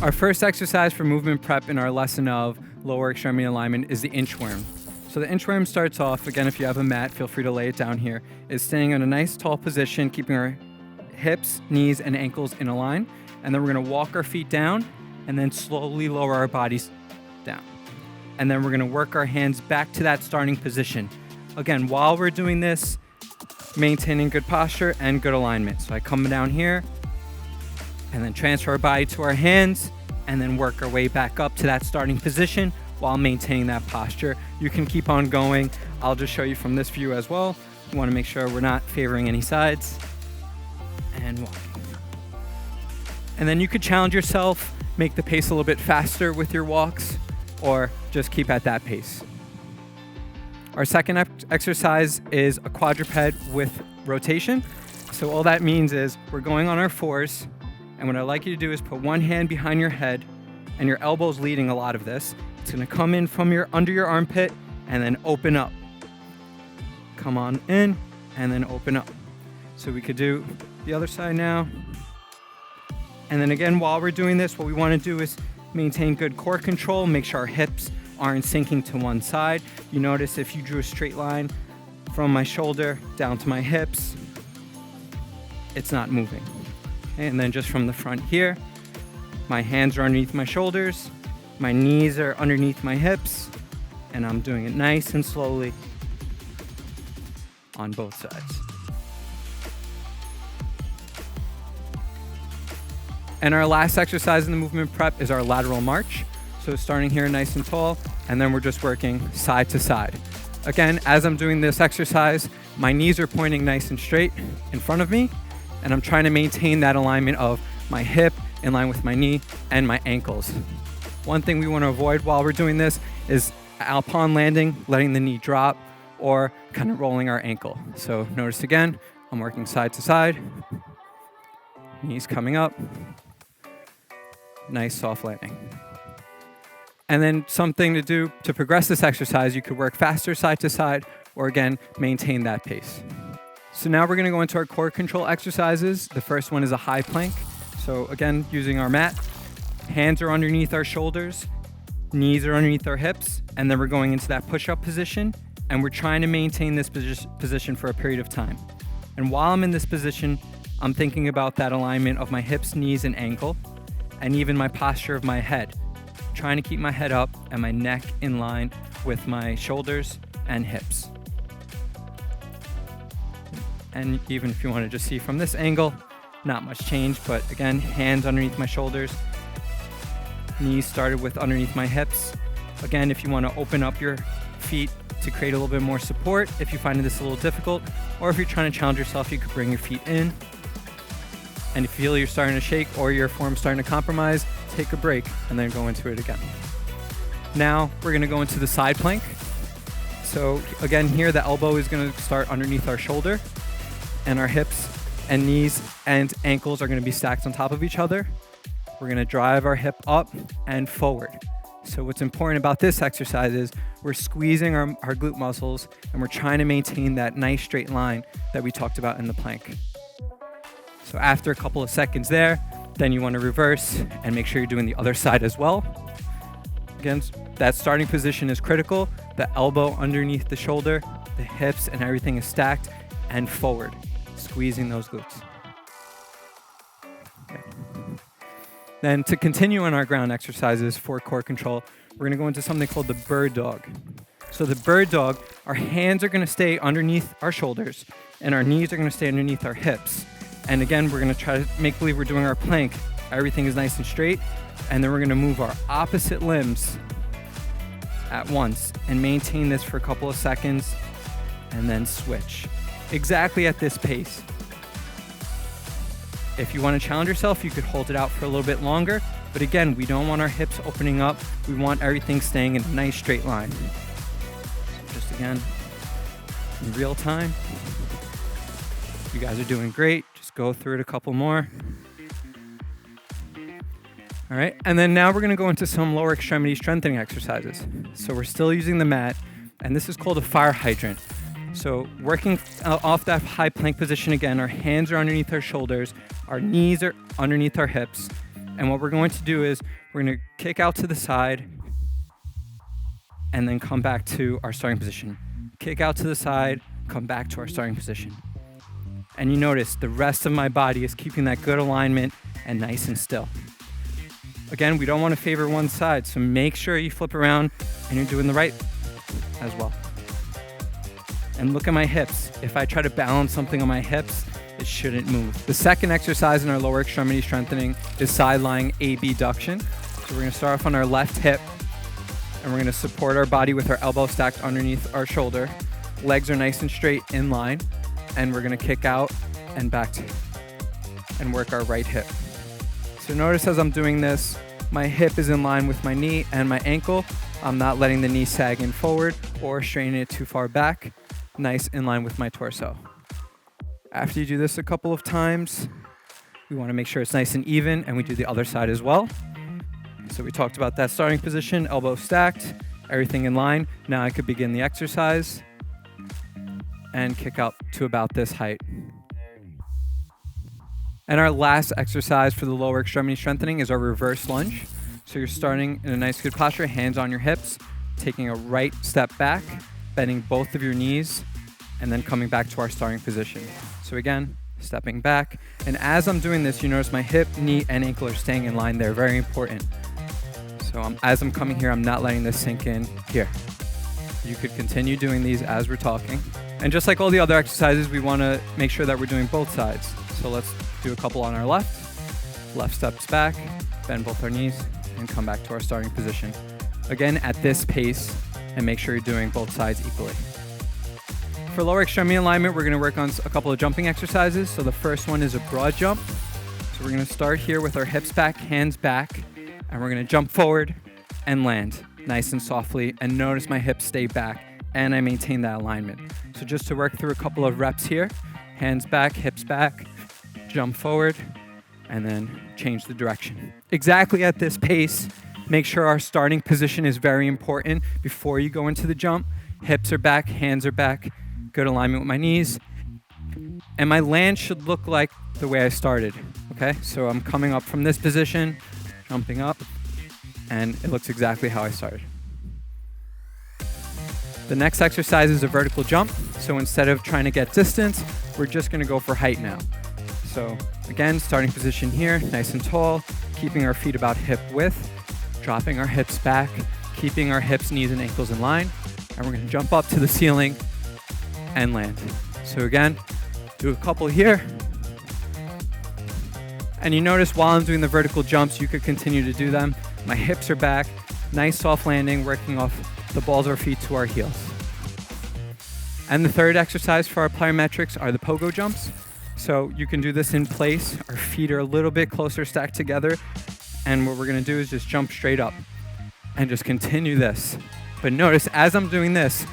Our first exercise for movement prep in our lesson of lower extremity alignment is the inchworm. So the inchworm starts off, again, if you have a mat, feel free to lay it down here, is staying in a nice tall position, keeping our hips, knees, and ankles in a line. And then we're gonna walk our feet down and then slowly lower our bodies down. And then we're gonna work our hands back to that starting position. Again, while we're doing this, maintaining good posture and good alignment. So I come down here and then transfer our body to our hands and then work our way back up to that starting position while maintaining that posture. You can keep on going. I'll just show you from this view as well. We want to make sure we're not favoring any sides. And walking. And then you could challenge yourself, make the pace a little bit faster with your walks, or just keep at that pace. Our second exercise is a quadruped with rotation. So all that means is we're going on our fours, and what I'd like you to do is put one hand behind your head, and your elbow's leading a lot of this. It's gonna come in from under your armpit and then open up. Come on in and then open up. So we could do the other side now. And then again, while we're doing this, what we wanna do is maintain good core control, make sure our hips aren't sinking to one side. You notice if you drew a straight line from my shoulder down to my hips, it's not moving. Okay, and then just from the front here, my hands are underneath my shoulders, my knees are underneath my hips, and I'm doing it nice and slowly on both sides. And our last exercise in the movement prep is our lateral march. So starting here nice and tall, and then we're just working side to side. Again, as I'm doing this exercise, my knees are pointing nice and straight in front of me, and I'm trying to maintain that alignment of my hip in line with my knee and my ankles. One thing we want to avoid while we're doing this is upon landing, letting the knee drop or kind of rolling our ankle. So notice again, I'm working side to side, knees coming up, nice soft landing. And then something to do to progress this exercise, you could work faster side to side or again, maintain that pace. So now we're gonna go into our core control exercises. The first one is a high plank. So again, using our mat, hands are underneath our shoulders, knees are underneath our hips, and then we're going into that push-up position, and we're trying to maintain this position for a period of time. And while I'm in this position, I'm thinking about that alignment of my hips, knees, and ankle, and even my posture of my head. Trying to keep my head up and my neck in line with my shoulders and hips. And even if you want to just see from this angle, not much change, but again, hands underneath my shoulders, knees started with underneath my hips. Again, if you want to open up your feet to create a little bit more support, if you find this a little difficult, or if you're trying to challenge yourself, you could bring your feet in. And if you feel you're starting to shake or your form's starting to compromise, take a break and then go into it again. Now we're going to go into the side plank. So again, here the elbow is going to start underneath our shoulder, and our hips and knees and ankles are going to be stacked on top of each other. We're going to drive our hip up and forward. So what's important about this exercise is we're squeezing our glute muscles, and we're trying to maintain that nice straight line that we talked about in the plank. So after a couple of seconds there, then you want to reverse and make sure you're doing the other side as well. Again, that starting position is critical. The elbow underneath the shoulder, the hips and everything is stacked and forward, squeezing those glutes. Okay. Then to continue on our ground exercises for core control, we're going to go into something called the bird dog. So the bird dog, our hands are going to stay underneath our shoulders and our knees are going to stay underneath our hips. And again, we're going to try to make believe we're doing our plank. Everything is nice and straight. And then we're going to move our opposite limbs at once and maintain this for a couple of seconds and then switch. Exactly at this pace. If you want to challenge yourself, you could hold it out for a little bit longer. But again, we don't want our hips opening up. We want everything staying in a nice straight line. So just again, in real time. You guys are doing great. Just go through it a couple more. All right, and then now we're gonna go into some lower extremity strengthening exercises. So we're still using the mat, and this is called a fire hydrant. So working off that high plank position again, our hands are underneath our shoulders, our knees are underneath our hips, And what we're going to do is we're going to kick out to the side and then come back to our starting position. Kick out to the side, come back to our starting position. And you notice the rest of my body is keeping that good alignment and nice and still. Again, we don't want to favor one side, so make sure you flip around and you're doing the right as well. And look at my hips. If I try to balance something on my hips, it shouldn't move. The second exercise in our lower extremity strengthening is side lying abduction. So we're going to start off on our left hip, and we're going to support our body with our elbow stacked underneath our shoulder. Legs are nice and straight in line, and we're going to kick out and back and work our right hip. So notice as I'm doing this, my hip is in line with my knee and my ankle. I'm not letting the knee sag in forward or straining it too far back. Nice in line with my torso. After you do this a couple of times, we want to make sure it's nice and even, and we do the other side as well. So we talked about that starting position, elbow stacked, everything in line. Now I could begin the exercise and kick up to about this height. And our last exercise for the lower extremity strengthening is our reverse lunge. So you're starting in a nice good posture, hands on your hips, taking a right step back, bending both of your knees, and then coming back to our starting position. So again, stepping back. And as I'm doing this, you notice my hip, knee, and ankle are staying in line. They're very important. So as I'm coming here, I'm not letting this sink in here. You could continue doing these as we're talking. And just like all the other exercises, we want to make sure that we're doing both sides. So let's do a couple on our left. Left steps back, bend both our knees, and come back to our starting position. Again, at this pace, and make sure you're doing both sides equally. For lower extremity alignment, we're going to work on a couple of jumping exercises. So the first one is a broad jump. So we're going to start here with our hips back, hands back, and we're going to jump forward and land nice and softly. And notice my hips stay back, and I maintain that alignment. So just to work through a couple of reps here, hands back, hips back, jump forward, and then change the direction. Exactly at this pace, make sure our starting position is very important before you go into the jump. Hips are back, hands are back, good alignment with my knees. And my land should look like the way I started, okay? So I'm coming up from this position, jumping up, and it looks exactly how I started. The next exercise is a vertical jump. So instead of trying to get distance, we're just gonna go for height now. So again, starting position here, nice and tall, keeping our feet about hip width, dropping our hips back, keeping our hips, knees, and ankles in line, and we're gonna jump up to the ceiling and land. So again, do a couple here. And you notice while I'm doing the vertical jumps, you could continue to do them. My hips are back, nice soft landing, working off the balls of our feet to our heels. And the third exercise for our plyometrics are the pogo jumps. So you can do this in place. Our feet are a little bit closer stacked together. And what we're gonna do is just jump straight up and just continue this. But notice as I'm doing this,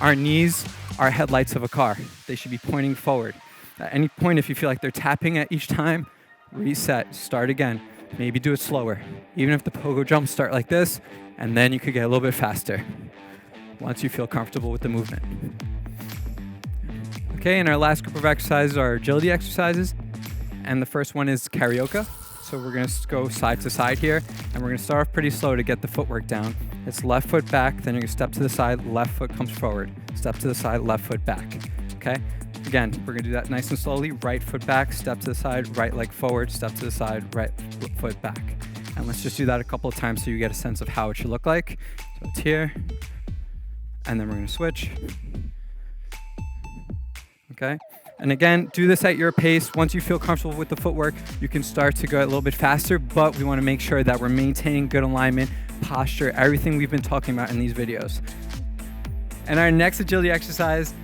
our knees are headlights of a car. They should be pointing forward. At any point, if you feel like they're tapping at each time, reset, start again. Maybe do it slower. Even if the pogo jumps start like this, and then you could get a little bit faster once you feel comfortable with the movement. Okay, and our last group of exercises are agility exercises. And the first one is CARIOCA. So we're gonna go side to side here, and we're gonna start off pretty slow to get the footwork down. It's left foot back, then you're gonna step to the side, left foot comes forward. Step to the side, left foot back, okay? Again, we're gonna do that nice and slowly. Right foot back, step to the side, right leg forward, step to the side, right foot back. And let's just do that a couple of times so you get a sense of how it should look like. So it's here, and then we're gonna switch. Okay, and again, do this at your pace. Once you feel comfortable with the footwork, you can start to go a little bit faster, but we wanna make sure that we're maintaining good alignment, posture, everything we've been talking about in these videos. And our next agility exercise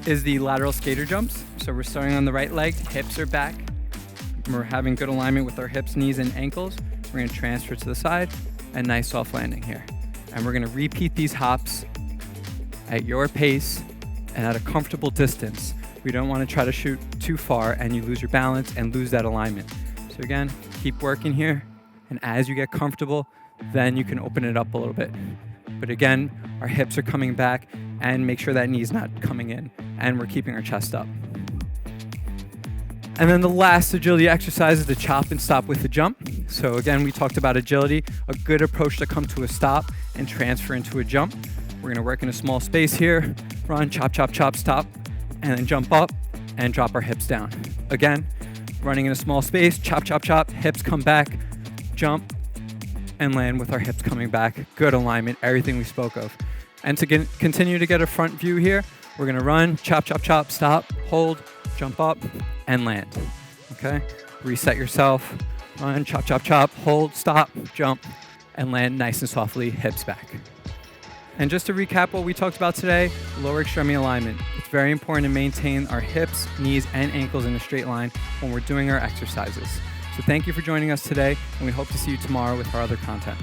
is the lateral skater jumps. So we're starting on the right leg, hips are back. We're having good alignment with our hips, knees, and ankles. We're gonna transfer to the side, and nice soft landing here. And we're gonna repeat these hops at your pace and at a comfortable distance. We don't wanna try to shoot too far and you lose your balance and lose that alignment. So again, keep working here, and as you get comfortable, then you can open it up a little bit. But again, our hips are coming back, and make sure that knee's not coming in, and we're keeping our chest up. And then the last agility exercise is the chop and stop with the jump. So again, we talked about agility, a good approach to come to a stop and transfer into a jump. We're gonna work in a small space here, run, chop, chop, chop, stop, and then jump up and drop our hips down. Again, running in a small space, chop, chop, chop, hips come back, jump, and land with our hips coming back. Good alignment, everything we spoke of. And to continue to get a front view here, we're gonna run, chop, chop, chop, stop, hold, jump up, and land, okay? Reset yourself, run, chop, chop, chop, hold, stop, jump, and land nice and softly, hips back. And just to recap what we talked about today, lower extremity alignment. It's very important to maintain our hips, knees, and ankles in a straight line when we're doing our exercises. So thank you for joining us today, and we hope to see you tomorrow with our other content.